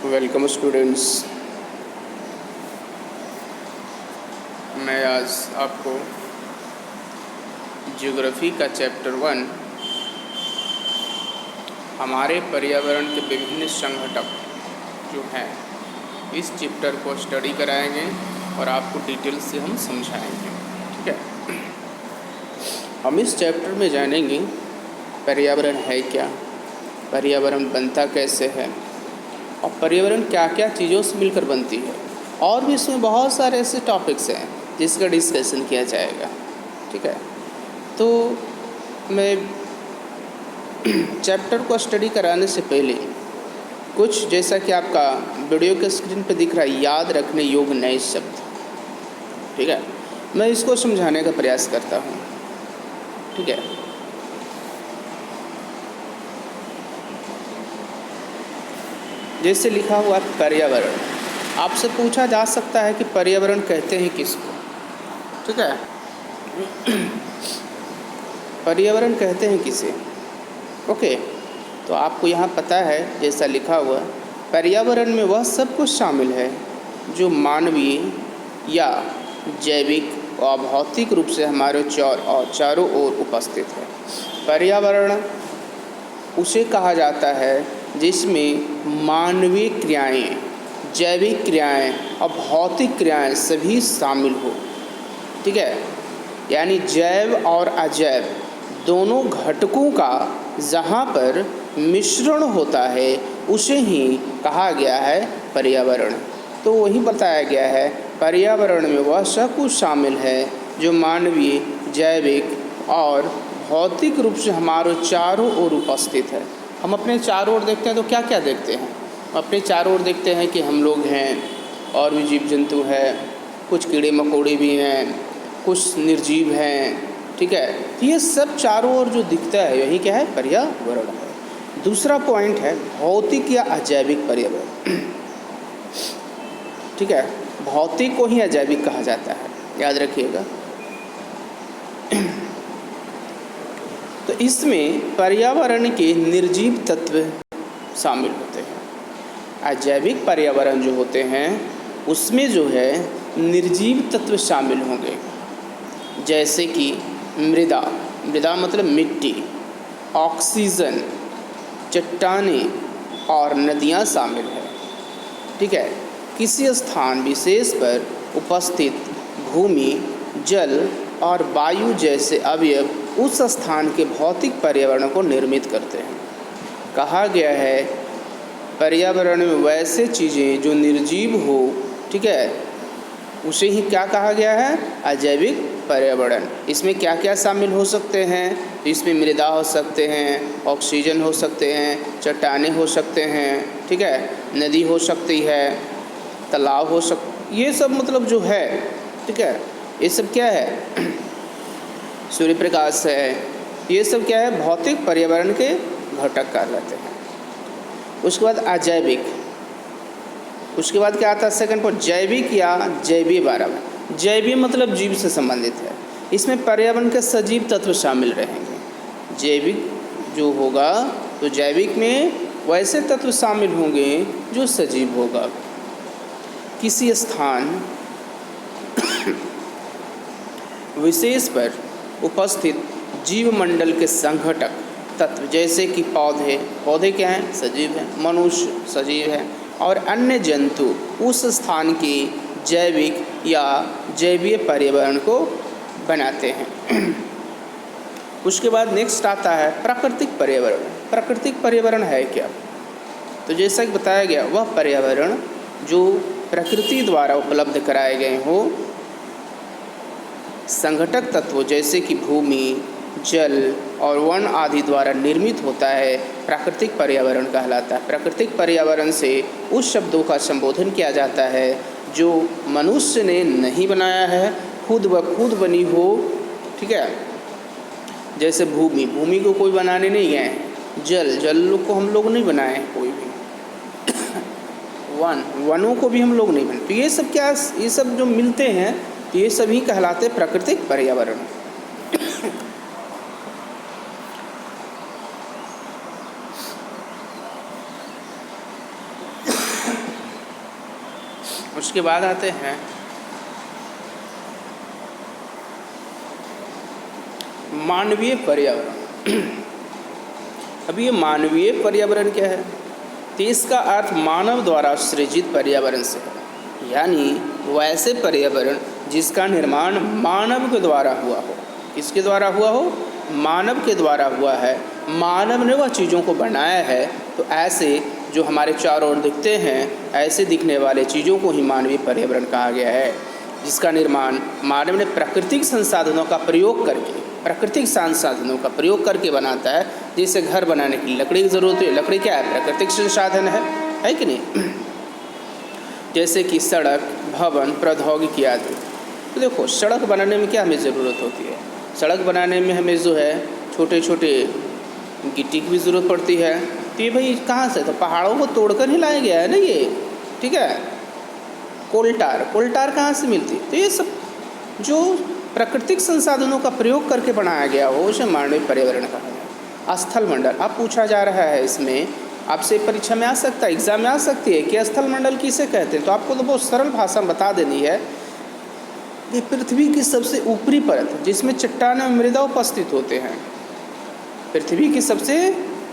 Welcome students. मैं आज आपको ज्योग्राफी का चैप्टर 1 हमारे पर्यावरण के विभिन्न संघटक जो हैं इस चैप्टर को स्टडी कराएंगे और आपको डिटेल से हम समझाएंगे। ठीक है, हम इस चैप्टर में जानेंगे पर्यावरण है क्या, पर्यावरण बनता कैसे है और पर्यावरण क्या क्या चीज़ों से मिलकर बनती है, और भी इसमें बहुत सारे ऐसे टॉपिक्स हैं जिसका डिस्कशन किया जाएगा। ठीक है, तो मैं चैप्टर को स्टडी कराने से पहले कुछ, जैसा कि आपका वीडियो के स्क्रीन पर दिख रहा है, याद रखने योग्य नए शब्द, ठीक है, मैं इसको समझाने का प्रयास करता हूँ। ठीक है, जैसे लिखा हुआ पर्यावरण, आपसे पूछा जा सकता है कि पर्यावरण कहते हैं किसको। ठीक है, पर्यावरण कहते हैं किसे। ओके, तो आपको यहाँ पता है जैसा लिखा हुआ, पर्यावरण में वह सब कुछ शामिल है जो मानवीय या जैविक और भौतिक रूप से हमारे चारों ओर उपस्थित है। पर्यावरण उसे कहा जाता है जिसमें मानवीय क्रियाएं, जैविक क्रियाएं और भौतिक क्रियाएं सभी शामिल हो। ठीक है, यानी जैव और अजैव दोनों घटकों का जहाँ पर मिश्रण होता है उसे ही कहा गया है पर्यावरण। तो वही बताया गया है, पर्यावरण में वह सब कुछ शामिल है जो मानवीय, जैविक और भौतिक रूप से हमारे चारों ओर उपस्थित है। हम अपने चारों ओर देखते हैं तो क्या क्या देखते हैं? अपने चारों ओर देखते हैं कि हम लोग हैं और भी जीव जंतु हैं, कुछ कीड़े मकोड़े भी हैं, कुछ निर्जीव हैं। ठीक है, तो ये सब चारों ओर जो दिखता है यही क्या है? पर्यावरण है। दूसरा पॉइंट है भौतिक या अजैविक पर्यावरण। ठीक है, भौतिक को ही अजैविक कहा जाता है, याद रखिएगा। तो इसमें पर्यावरण के निर्जीव तत्व शामिल होते हैं। अजैविक पर्यावरण जो होते हैं उसमें जो है निर्जीव तत्व शामिल होंगे, जैसे कि मृदा, मृदा मतलब मिट्टी, ऑक्सीजन, चट्टानें और नदियाँ शामिल है। ठीक है, किसी स्थान विशेष पर उपस्थित भूमि, जल और वायु जैसे अवयव उस स्थान के भौतिक पर्यावरण को निर्मित करते हैं। कहा गया है पर्यावरण में वैसे चीज़ें जो निर्जीव हो, ठीक है, उसे ही क्या कहा गया है? अजैविक पर्यावरण। इसमें क्या क्या शामिल हो सकते हैं? तो इसमें मृदा हो सकते हैं, ऑक्सीजन हो सकते हैं, चट्टानें हो सकते हैं, ठीक है, नदी हो सकती है, तालाब हो ये सब मतलब जो है, ठीक है, ये सब क्या है? सूर्य प्रकाश है, ये सब क्या है? भौतिक पर्यावरण के घटक कहलाते हैं। उसके बाद अजैविक, उसके बाद क्या आता है सेकंड पर? जैविक या जैवीय पर्यावरण। जैवीय मतलब जीव से संबंधित है, इसमें पर्यावरण के सजीव तत्व शामिल रहेंगे। जैविक जो होगा तो जैविक में वैसे तत्व शामिल होंगे जो सजीव होगा। किसी स्थान विशेष पर उपस्थित जीवमंडल के संघटक तत्व, जैसे कि पौधे, पौधे क्या हैं? सजीव हैं, मनुष्य सजीव है, और अन्य जंतु उस स्थान की जैविक या जैवीय पर्यावरण को बनाते हैं। उसके बाद नेक्स्ट आता है प्राकृतिक पर्यावरण। प्राकृतिक पर्यावरण है क्या? तो जैसा कि बताया गया, वह पर्यावरण जो प्रकृति द्वारा उपलब्ध कराए गए हो, संघटक तत्वों जैसे कि भूमि, जल और वन आदि द्वारा निर्मित होता है, प्राकृतिक पर्यावरण कहलाता है। प्राकृतिक पर्यावरण से उस शब्दों का संबोधन किया जाता है जो मनुष्य ने नहीं बनाया है, खुद ब खुद बनी हो। ठीक है, जैसे भूमि, भूमि को कोई बनाने नहीं गए हैं। जल, जल को हम लोग नहीं बनाए हैं कोई भी। वनों को भी हम लोग नहीं बनाए। तो ये सब क्या, ये सब जो मिलते हैं ये सभी कहलाते प्राकृतिक पर्यावरण। उसके बाद आते हैं मानवीय पर्यावरण। अब ये मानवीय पर्यावरण क्या है? तो इसका अर्थ मानव द्वारा सृजित पर्यावरण से है, यानी वैसे पर्यावरण जिसका निर्माण मानव के द्वारा हुआ हो। किसके द्वारा हुआ हो? मानव के द्वारा हुआ है, मानव ने वह चीज़ों को बनाया है। तो ऐसे जो हमारे चारों ओर दिखते हैं, ऐसे दिखने वाले चीज़ों को ही मानवीय पर्यावरण कहा गया है, जिसका निर्माण मानव ने प्राकृतिक संसाधनों का प्रयोग करके, प्राकृतिक संसाधनों का प्रयोग करके बनाता है। जैसे घर बनाने के लिए लकड़ी की ज़रूरत है। लकड़ी क्या है? प्राकृतिक संसाधन है कि नहीं? जैसे कि सड़क, भवन, प्रौद्योगिकी आदि। तो देखो, सड़क बनाने में क्या हमें ज़रूरत होती है? सड़क बनाने में हमें जो है छोटे छोटे गिट्टी की भी ज़रूरत पड़ती है। तो ये भाई कहाँ से? तो पहाड़ों को तोड़कर ही लाया गया है ना ये, ठीक है। कोलटार कहाँ से मिलती? तो ये सब जो प्राकृतिक संसाधनों का प्रयोग करके बनाया गया हो, उसे मानवीय पर्यावरण कहा गया। स्थल मंडल अब पूछा जा रहा है, इसमें आपसे परीक्षा में आ सकता है, एग्जाम में आ सकती है कि स्थल मंडल किसे कहते हैं। तो आपको तो बहुत सरल भाषा में बता देनी है कि पृथ्वी की सबसे ऊपरी परत जिसमें चट्टान और मृदा उपस्थित होते हैं, पृथ्वी की सबसे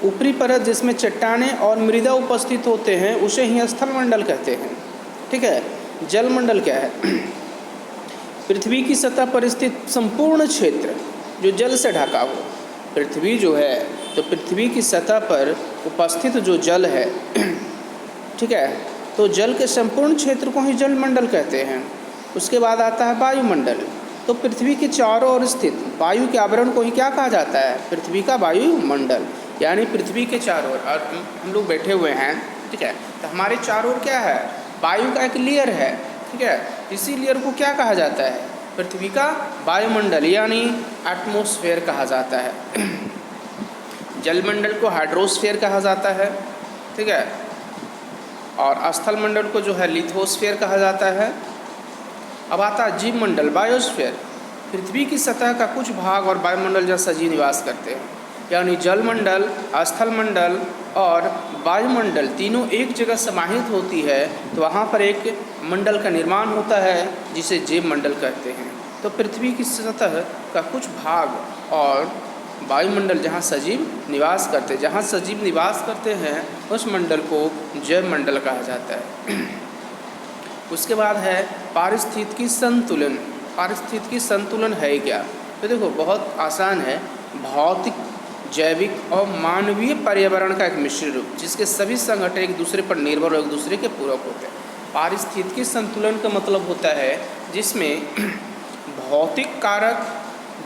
ऊपरी परत जिसमें चट्टानें और मृदा उपस्थित होते हैं, उसे ही स्थल मंडल कहते हैं, ठीक है। जल मंडल क्या है? पृथ्वी की सतह पर स्थित संपूर्ण क्षेत्र जो जल से ढका हो। पृथ्वी जो है, तो पृथ्वी की सतह पर उपस्थित जो जल है, ठीक है, तो जल के संपूर्ण क्षेत्र को ही जल मंडल कहते हैं। उसके बाद आता है वायुमंडल। तो पृथ्वी के चारों ओर स्थित वायु के आवरण को ही क्या कहा जाता है? पृथ्वी का वायुमंडल। यानी पृथ्वी के चारों ओर, और हम लोग बैठे हुए हैं, ठीक है, तो हमारे चारों ओर क्या है? वायु का एक लेयर है, ठीक है। इसी लेयर को क्या कहा जाता है? पृथ्वी का वायुमंडल यानी एटमॉस्फेयर कहा जाता है। जलमंडल को हाइड्रोस्फीयर कहा जाता है, ठीक है, और स्थल मंडल को जो है लिथोस्फीयर कहा जाता है। अब आता है जीव मंडल, बायोस्फीयर। पृथ्वी की सतह का कुछ भाग और वायुमंडल जहाँ सजीव निवास करते हैं, यानी जलमंडल, स्थल मंडल और वायुमंडल तीनों एक जगह समाहित होती है, तो वहाँ पर एक मंडल का निर्माण होता है जिसे जीव मंडल कहते हैं। तो पृथ्वी की सतह का कुछ भाग और वायुमंडल जहाँ सजीव निवास करते हैं, उस मंडल को जैव मंडल कहा जाता है। उसके बाद है पारिस्थितिकी संतुलन। पारिस्थितिकी संतुलन है क्या? तो देखो, बहुत आसान है। भौतिक, जैविक और मानवीय पर्यावरण का एक मिश्र रूप, जिसके सभी संगठन एक दूसरे पर निर्भर और एक दूसरे के पूरक होते हैं। पारिस्थितिकी संतुलन का मतलब होता है जिसमें भौतिक कारक,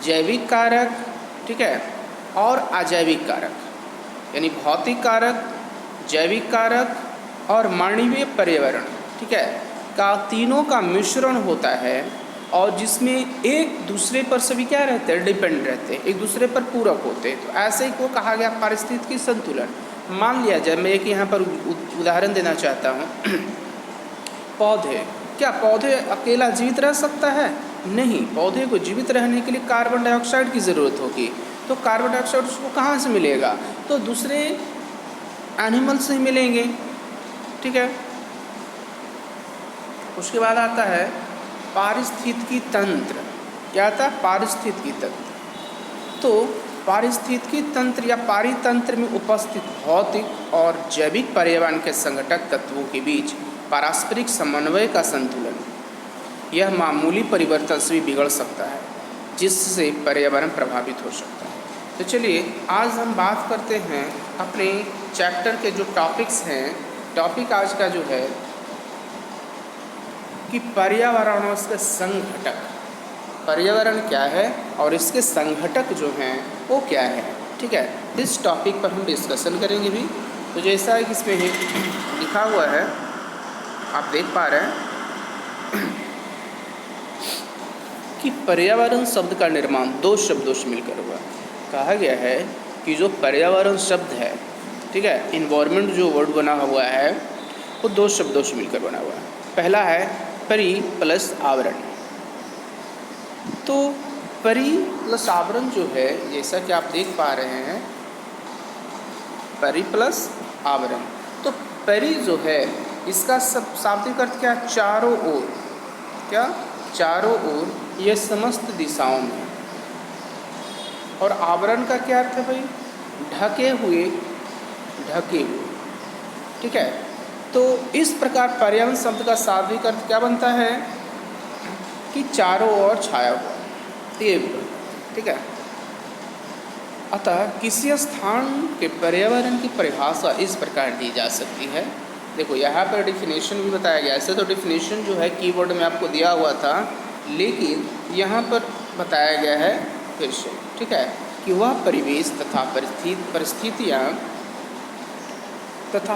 जैविक कारक, ठीक है, और अजैविक कारक, यानी भौतिक कारक, जैविक कारक और मानवीय पर्यावरण, ठीक है, का तीनों का मिश्रण होता है, और जिसमें एक दूसरे पर सभी क्या रहते हैं? डिपेंड रहते हैं, एक दूसरे पर पूरक होते हैं। तो ऐसे ही को कहा गया पारिस्थितिकी संतुलन। मान लिया जाए, मैं एक यहाँ पर उदाहरण देना चाहता हूँ। पौधे, क्या पौधे अकेला जीवित रह सकता है? नहीं, पौधे को जीवित रहने के लिए कार्बन डाइऑक्साइड की ज़रूरत होगी। तो कार्बन डाइऑक्साइड उसको कहाँ से मिलेगा? तो दूसरे एनिमल से ही मिलेंगे, ठीक है। उसके बाद आता है पारिस्थितिकी तंत्र। क्या आता है? पारिस्थितिकी तंत्र। तो पारिस्थितिकी तंत्र या पारितंत्र में उपस्थित भौतिक और जैविक पर्यावरण के संघटक तत्वों के बीच पारस्परिक समन्वय का संतुलन, यह मामूली परिवर्तन से भी बिगड़ सकता है, जिससे पर्यावरण प्रभावित हो सकता है। तो चलिए आज हम बात करते हैं अपने चैप्टर के जो टॉपिक्स हैं। टॉपिक आज का जो है कि पर्यावरण और इसके संघटक। पर्यावरण क्या है और इसके संघटक जो हैं वो क्या है, ठीक है। इस टॉपिक पर हम डिस्कशन करेंगे भी। तो जैसा कि इसमें लिखा हुआ है, आप देख पा रहे हैं कि पर्यावरण शब्द का निर्माण दो शब्दों से मिलकर हुआ। कहा गया है कि जो पर्यावरण शब्द है, ठीक है, इन्वायरमेंट जो वर्ड बना हुआ है वो दो शब्दों से मिलकर बना हुआ है। पहला है परि प्लस आवरण। तो परि प्लस आवरण जो है, जैसा कि आप देख पा रहे हैं, परि प्लस आवरण। तो परि जो है इसका सब शाब्दिक अर्थ क्या? चारों ओर। क्या? चारों ओर, ये समस्त दिशाओं में। और आवरण का क्या अर्थ है भाई? ढके हुए, ढके हुए। ठीक है, तो इस प्रकार पर्यावरण शब्द का शाब्दिक अर्थ क्या बनता है कि चारों ओर छाया हुआ। ये ठीक है। अतः किसी स्थान के पर्यावरण की परिभाषा इस प्रकार दी जा सकती है। देखो यहाँ पर डिफिनेशन भी बताया गया। ऐसे तो डिफिनेशन जो है कीवर्ड में आपको दिया हुआ था, लेकिन यहाँ पर बताया गया है फिर से। ठीक है, कि वह परिवेश तथा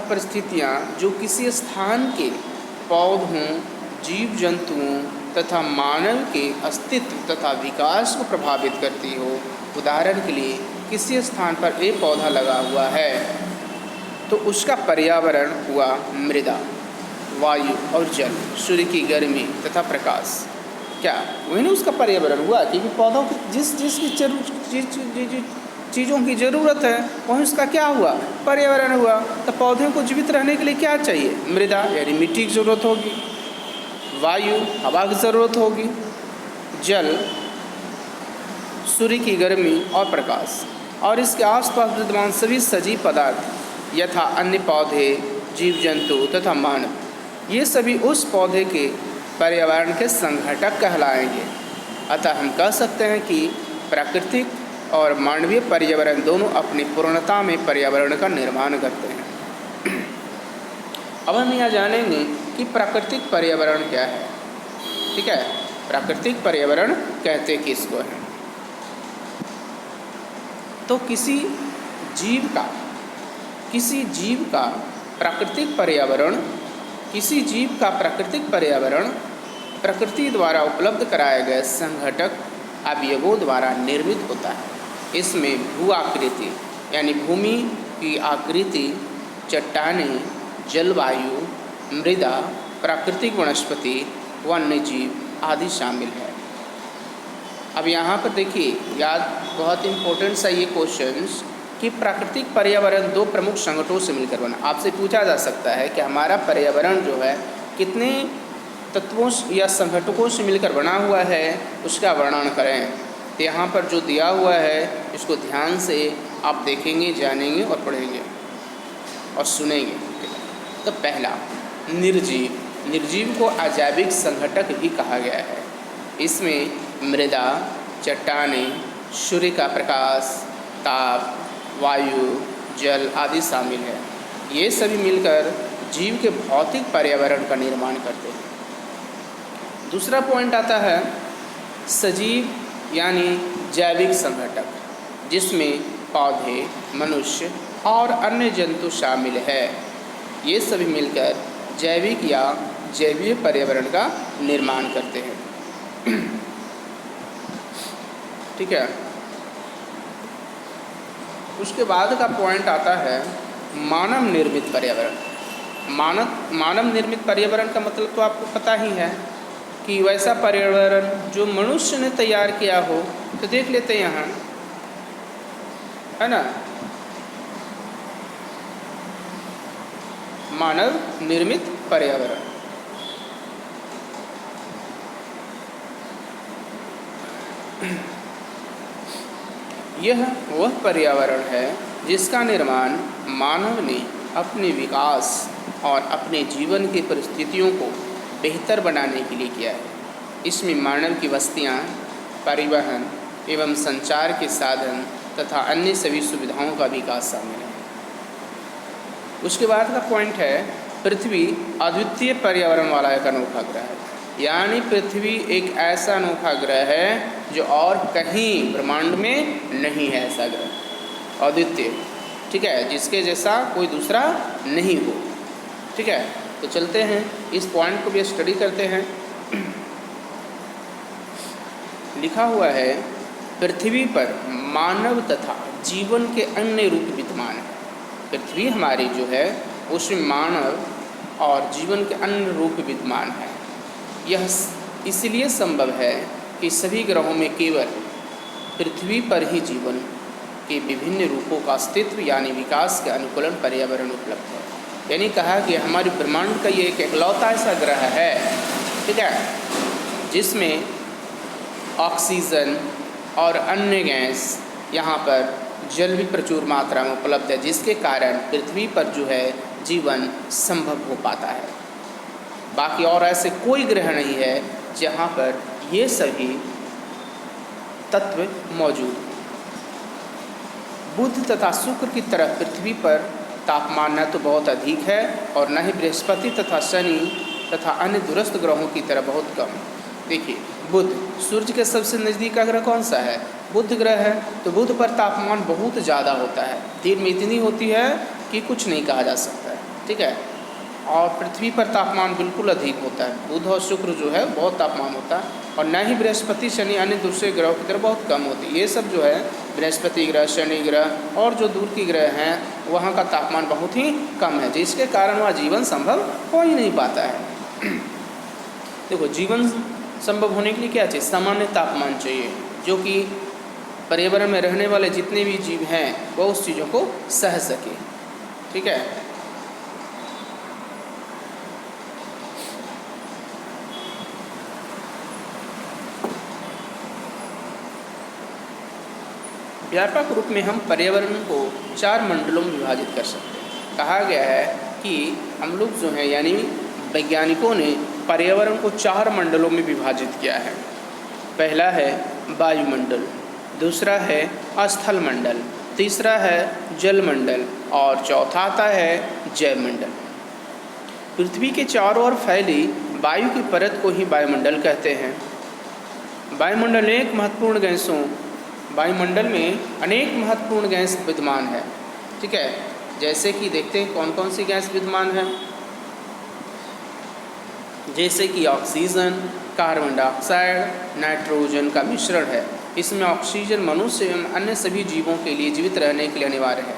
परिस्थितियाँ जो किसी स्थान के पौधों, जीव जंतुओं तथा मानव के अस्तित्व तथा विकास को प्रभावित करती हो। उदाहरण के लिए किसी स्थान पर एक पौधा लगा हुआ है तो उसका पर्यावरण हुआ मृदा, वायु और जल, सूर्य की गर्मी तथा प्रकाश। क्या वही ना उसका पर्यावरण हुआ? क्योंकि पौधों की जिस चीज़ों की ज़रूरत है वहीं उसका क्या हुआ? पर्यावरण हुआ। तो पौधों को जीवित रहने के लिए क्या चाहिए? मृदा यानी मिट्टी की ज़रूरत होगी, वायु हवा की ज़रूरत होगी, जल सूर्य की गर्मी और प्रकाश, और इसके आसपास विद्यमान सभी सजीव पदार्थ यथा अन्य पौधे, जीव जंतु तथा मानव, ये सभी उस पौधे के पर्यावरण के संघटक कहलाएंगे। अतः हम कह सकते हैं कि प्राकृतिक और मानवीय पर्यावरण दोनों अपनी पूर्णता में पर्यावरण का निर्माण करते हैं। अब हम यह जानेंगे कि प्राकृतिक पर्यावरण क्या है। ठीक है, प्राकृतिक पर्यावरण कहते किसको है? तो किसी जीव का प्राकृतिक पर्यावरण प्रकृति द्वारा उपलब्ध कराए गए संघटक अवयवों द्वारा निर्मित होता है। इसमें भू आकृति यानी भूमि की आकृति, चट्टानें, जलवायु, मृदा, प्राकृतिक वनस्पति, वन्य जीव आदि शामिल है। अब यहाँ पर देखिए, याद बहुत इम्पोर्टेंट सा ये क्वेश्चंस कि प्राकृतिक पर्यावरण दो प्रमुख संगठनों से मिलकर बना। आपसे पूछा जा सकता है कि हमारा पर्यावरण जो है कितने तत्वों या संघटकों से मिलकर बना हुआ है, उसका वर्णन करें। तो यहाँ पर जो दिया हुआ है इसको ध्यान से आप देखेंगे, जानेंगे और पढ़ेंगे और सुनेंगे। तो पहला निर्जीव। निर्जीव को अजैविक संघटक भी कहा गया है। इसमें मृदा, चट्टानें, सूर्य का प्रकाश, ताप, वायु, जल आदि शामिल है। ये सभी मिलकर जीव के भौतिक पर्यावरण का निर्माण करते हैं। दूसरा पॉइंट आता है सजीव यानी जैविक संघटक, जिसमें पौधे, मनुष्य और अन्य जंतु शामिल है। ये सभी मिलकर जैविक या जैवीय पर्यावरण का निर्माण करते हैं। ठीक है, उसके बाद का पॉइंट आता है मानव निर्मित पर्यावरण। मानव निर्मित पर्यावरण का मतलब तो आपको पता ही है कि वैसा पर्यावरण जो मनुष्य ने तैयार किया हो। तो देख लेते हैं यहाँ, है ना, मानव निर्मित पर्यावरण। यह वह पर्यावरण है जिसका निर्माण मानव ने अपने विकास और अपने जीवन की परिस्थितियों को बेहतर बनाने के लिए किया है। इसमें मानव की बस्तियाँ, परिवहन एवं संचार के साधन तथा अन्य सभी सुविधाओं का विकास शामिल है। उसके बाद का पॉइंट है पृथ्वी अद्वितीय पर्यावरण वाला एक अनोखा ग्रह है। यानी पृथ्वी एक ऐसा अनोखा ग्रह है जो और कहीं ब्रह्मांड में नहीं है। ऐसा ग्रह अद्वितीय, ठीक है, जिसके जैसा कोई दूसरा नहीं हो। ठीक है, तो चलते हैं इस पॉइंट को भी स्टडी करते हैं। लिखा हुआ है पृथ्वी पर मानव तथा जीवन के अन्य रूप विद्यमान है। पृथ्वी हमारी जो है उसमें मानव और जीवन के अन्य रूप विद्यमान है। यह इसलिए संभव है कि सभी ग्रहों में केवल पृथ्वी पर ही जीवन के विभिन्न रूपों का अस्तित्व यानी विकास के अनुकूलन पर्यावरण उपलब्ध है। यानी कहा कि हमारे ब्रह्मांड का ये एक इकलौता ऐसा ग्रह है, ठीक है, जिसमें ऑक्सीजन और अन्य गैस, यहाँ पर जल भी प्रचुर मात्रा में उपलब्ध है, जिसके कारण पृथ्वी पर जो है जीवन संभव हो पाता है। बाकी और ऐसे कोई ग्रह नहीं है जहाँ पर ये सभी तत्व मौजूद। बुध तथा शुक्र की तरह पृथ्वी पर तापमान न तो बहुत अधिक है और न ही बृहस्पति तथा शनि तथा अन्य दूरस्थ ग्रहों की तरह बहुत कम। देखिए, बुध सूर्य के सबसे नज़दीक का ग्रह कौन सा है? बुध ग्रह है। तो बुध पर तापमान बहुत ज़्यादा होता है, दिन में इतनी होती है कि कुछ नहीं कहा जा सकता है, ठीक है। और पृथ्वी पर तापमान बिल्कुल अधिक होता है। बुध और शुक्र जो है बहुत तापमान होता है, और न ही बृहस्पति शनि अन्य दूसरे ग्रहों की तरह बहुत कम होती है। ये सब जो है बृहस्पति ग्रह, शनि ग्रह और जो दूर की ग्रह हैं वहाँ का तापमान बहुत ही कम है, जिसके कारण वहाँ जीवन संभव हो ही नहीं पाता है। देखो, जीवन संभव होने के लिए क्या चाहिए? सामान्य तापमान चाहिए, जो कि पर्यावरण में रहने वाले जितने भी जीव हैं वो उस चीज़ों को सह सके, ठीक है। व्यापक रूप में हम पर्यावरण को 4 मंडलों में विभाजित कर सकते हैं। कहा गया है कि हम लोग जो हैं, यानी वैज्ञानिकों ने पर्यावरण को 4 मंडलों में विभाजित किया है। पहला है वायुमंडल, दूसरा है स्थल मंडल, तीसरा है जलमंडल और चौथा आता है जैवमंडल। पृथ्वी के चारों ओर फैली वायु की परत को ही वायुमंडल कहते हैं। वायुमंडल में अनेक महत्वपूर्ण गैस विद्यमान है, ठीक है। जैसे कि देखते हैं कौन कौन सी गैस विद्यमान है। जैसे कि ऑक्सीजन, कार्बन डाइऑक्साइड, नाइट्रोजन का मिश्रण है। इसमें ऑक्सीजन मनुष्य एवं अन्य सभी जीवों के लिए जीवित रहने के लिए अनिवार्य है।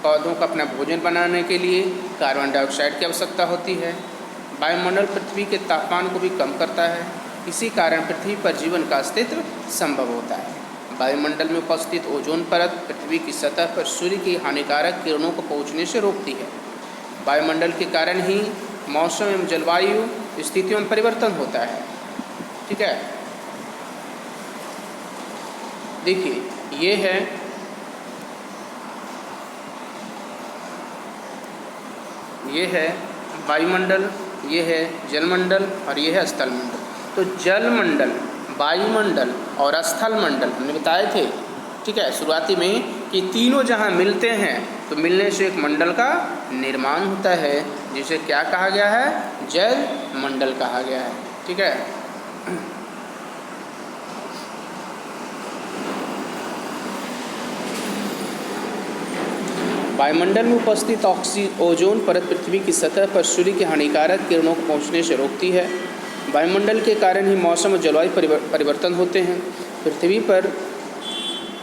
पौधों को अपना भोजन बनाने के लिए कार्बन डाइऑक्साइड की आवश्यकता होती है। वायुमंडल पृथ्वी के तापमान को भी कम करता है, इसी कारण पृथ्वी पर जीवन का अस्तित्व संभव होता है। वायुमंडल में उपस्थित ओजोन परत पृथ्वी की सतह पर सूर्य की हानिकारक किरणों को पहुंचने से रोकती है। वायुमंडल के कारण ही मौसम एवं जलवायु स्थितियों में परिवर्तन होता है, ठीक है। देखिए, ये है वायुमंडल, ये है जलमंडल और ये है स्थल मंडल। तो जलमंडल, वायुमंडल और स्थल मंडल हमने बताए थे, ठीक है, शुरुआती में, कि तीनों जहाँ मिलते हैं तो मिलने से एक मंडल का निर्माण होता है, जिसे क्या कहा गया है? जल मंडल कहा गया है, ठीक है। वायुमंडल में उपस्थित ओजोन परत पृथ्वी की सतह पर सूर्य की हानिकारक किरणों को पहुंचने से रोकती है। वायुमंडल के कारण ही मौसम और जलवायु परिवर्तन होते हैं। पृथ्वी पर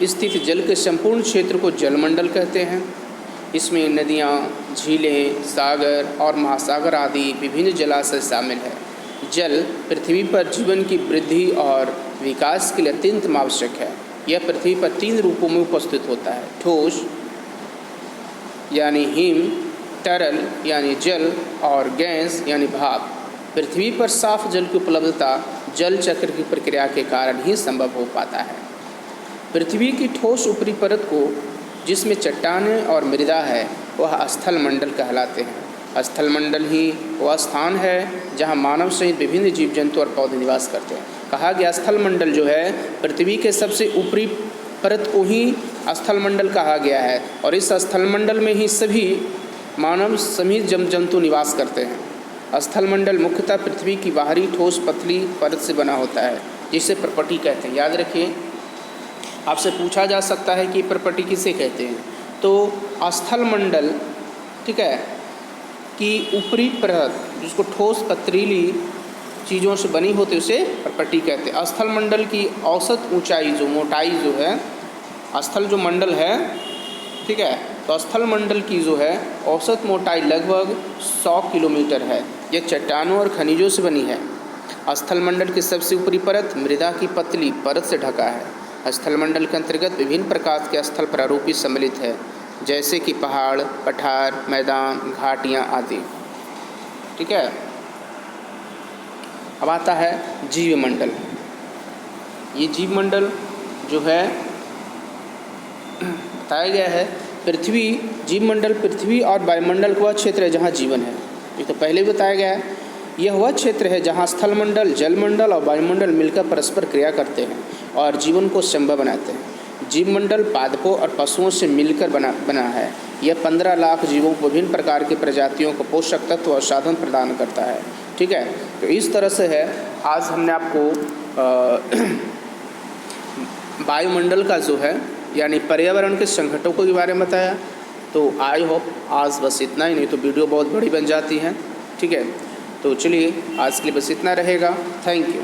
स्थित जल के संपूर्ण क्षेत्र को जलमंडल कहते हैं। इसमें नदियाँ, झीलें, सागर और महासागर आदि विभिन्न जलाशय शामिल है। जल पृथ्वी पर जीवन की वृद्धि और विकास के लिए अत्यंत आवश्यक है। यह पृथ्वी पर 3 रूपों में उपस्थित होता है: ठोस यानी हिम, तरल यानी जल और गैस यानी भाप। पृथ्वी पर साफ जल की उपलब्धता जल चक्र की प्रक्रिया के कारण ही संभव हो पाता है। पृथ्वी की ठोस ऊपरी परत को, जिसमें चट्टानें और मृदा है, वह स्थल मंडल कहलाते हैं। स्थल मंडल ही वह स्थान है जहां मानव सहित विभिन्न जीव जंतु और पौधे निवास करते हैं। कहा गया स्थल मंडल जो है पृथ्वी के सबसे ऊपरी परत को ही स्थल मंडल कहा गया है, और इस स्थल मंडल में ही सभी मानव सहित जीव जंतु निवास करते हैं। स्थल मंडल मुख्यतः पृथ्वी की बाहरी ठोस पतली परत से बना होता है, जिसे प्रपटी कहते हैं। याद रखिए, आपसे पूछा जा सकता है कि प्रपटी किसे कहते हैं। तो स्थल मंडल, ठीक है, कि ऊपरी परत जिसको ठोस पथरीली चीज़ों से बनी होती है उसे प्रपटी कहते हैं। स्थल मंडल की औसत ऊंचाई, जो मोटाई जो है, स्थल जो मंडल है, ठीक है, तो स्थल मंडल की जो है औसत मोटाई लगभग 100 किलोमीटर है। यह चट्टानों और खनिजों से बनी है। स्थल मंडल की सबसे ऊपरी परत मृदा की पतली परत से ढका है। स्थल मंडल के अंतर्गत विभिन्न प्रकार के स्थल प्रारूपी सम्मिलित है। जैसे कि पहाड़, पठार, मैदान, घाटियाँ आदि। ठीक है। अब आता है जीवमंडल। ये जीवमंडल जो है बताया गया है, पृथ्वी, जीवमंडल पृथ्वी और वायुमंडल का वह क्षेत्र है जहाँ जीवन है। ये तो पहले भी बताया गया है। यह वह क्षेत्र है जहाँ स्थलमंडल, जलमंडल और वायुमंडल मिलकर परस्पर क्रिया करते हैं और जीवन को संभव बनाते हैं। जीवमंडल पादपों और पशुओं से मिलकर बना है। यह 15 लाख जीवों को विभिन्न प्रकार की प्रजातियों को पोषक तत्व और साधन प्रदान करता है। ठीक है। तो इस तरह से है, आज हमने आपको वायुमंडल का जो है यानी पर्यावरण के संकटों के बारे में बताया। तो आई होप आज बस इतना ही, नहीं तो वीडियो बहुत बड़ी बन जाती है। ठीक है। तो चलिए आज के लिए बस इतना रहेगा। Thank you.